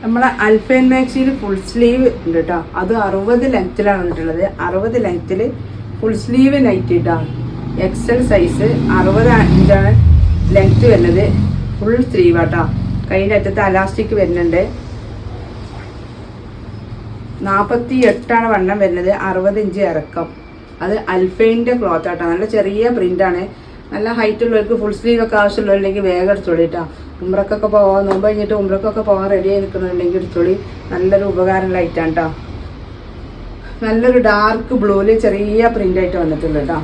നമ്മളെ അൽഫൈൻ മാക്സിയിൽ full sleeve ഉണ്ട് കേട്ടോ. അത് 60 ലെങ്ത്തിലാണ് വന്നിട്ടുള്ളത്. 60 ലെങ്ത്തിൽ ഫുൾ സ്ലീവ് നൈറ്റ് കേട്ടോ. എക്സൽ സൈസ് 60 ഇഞ്ചാണ് ലെങ്ത്ത് വരുന്നത്. ഫുൾ സ്ലീവ് ആട്ടോ. കൈൻ്റെ അറ്റത്ത് അലാസ്റ്റിക് വരുന്നുണ്ട്. 48 വണ്ണം വരുന്നത്. 60 ഇഞ്ച് ഇറക്കം. അത് അൽഫൈൻ്റെ ക്ലോത്ത് ആട്ടോ. നല്ല ചെറിയ പ്രിൻ്റാണ്. നല്ല ഹൈറ്റ് ഉള്ളവർക്ക് ഫുൾ സ്ലീവ് ഒക്കെ ആവശ്യമുള്ളവരിലേക്ക് വേഗം എടുത്തോളിട്ടാ. ഉമ്രക്കൊക്കെ പോകാൻ നോമ്പ് കഴിഞ്ഞിട്ട് ഉമ്രക്കൊക്കെ പോകാൻ റെഡി ആയി നിൽക്കുന്നുണ്ടെങ്കിൽ എടുത്തോളി. നല്ലൊരു ഉപകാരമുള്ള ഐറ്റാണ് കേട്ടോ. നല്ലൊരു ഡാർക്ക് ബ്ലൂവിൽ ചെറിയ പ്രിൻ്റായിട്ട് വന്നിട്ടുണ്ട് കേട്ടോ.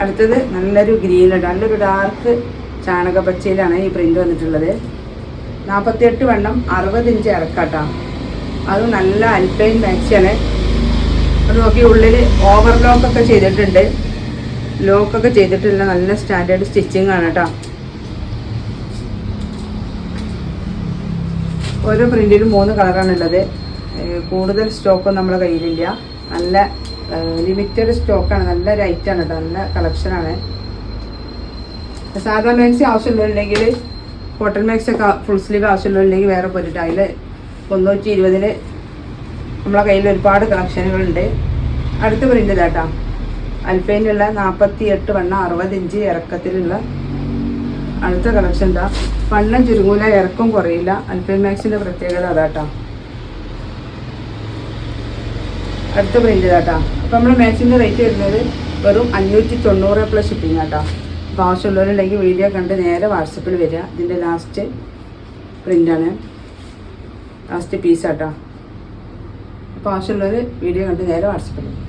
അടുത്തത് നല്ലൊരു ഗ്രീനിൽ നല്ലൊരു ഡാർക്ക് ചാണകപ്പച്ചയിലാണ് ഈ പ്രിൻ്റ് വന്നിട്ടുള്ളത്. 48 വണ്ണം 60 ഇഞ്ച് ഇറക്കാട്ടോ. അത് നല്ല അൽഫൈൻ മാക്സിയാണ്. അത് നോക്കി ഉള്ളിൽ ഓവർലോക്കൊക്കെ ചെയ്തിട്ടുണ്ട്. ലോക്കൊക്കെ ചെയ്തിട്ടുള്ള നല്ല സ്റ്റാൻഡേർഡ് സ്റ്റിച്ചിങ് ആണ് കേട്ടോ. ഓരോ പ്രിൻറ്റിലും 3 കളറാണുള്ളത്. കൂടുതൽ സ്റ്റോക്കൊന്നും നമ്മുടെ കയ്യിലില്ല. നല്ല ലിമിറ്റഡ് സ്റ്റോക്കാണ്. നല്ല റൈറ്റാണ് കേട്ടോ. നല്ല കളക്ഷനാണ്. സാധാ മാക്സി ആവശ്യമുള്ളവരുണ്ടെങ്കിൽ കോട്ടൺ മാക്സി ഒക്കെ ഫുൾ സ്ലീവ് ആവശ്യമുള്ളവരുണ്ടെങ്കിൽ വേറെ പോയിട്ട് അതിൽ 320 നമ്മളെ കയ്യിൽ ഒരുപാട് കളക്ഷനുകളുണ്ട്. അടുത്ത പ്രിൻ്റ് ഇതാട്ടോ. അൽഫൈനുള്ള 48 വണ്ണം 60 ഇഞ്ച് ഇറക്കത്തിലുള്ള അടുത്ത കളക്ഷൻ എന്താ. വണ്ണം ചുരുങ്ങൂല, ഇറക്കം കുറയില്ല. അൽഫൈൻ മാക്സിൻ്റെ പ്രത്യേകത അതാട്ടോ. അടുത്ത പ്രിൻ്റ് ഇതാട്ടോ. അപ്പോൾ നമ്മൾ മാക്സിൻ്റെ റേറ്റ് വരുന്നത് വെറും 590 പ്ലസ് ഷിപ്പിംഗ് ആട്ടോ. അപ്പോൾ ആവശ്യമുള്ളവരുണ്ടെങ്കിൽ വീഡിയോ കണ്ട് നേരെ വാട്സപ്പിൽ വരിക. ഇതിൻ്റെ ലാസ്റ്റ് പ്രിൻ്റാണ്, ലാസ്റ്റ് പീസാട്ടോ. അപ്പോൾ ആവശ്യമുള്ളവർ വീഡിയോ കണ്ട് നേരെ വാട്സപ്പിൽ വരിക.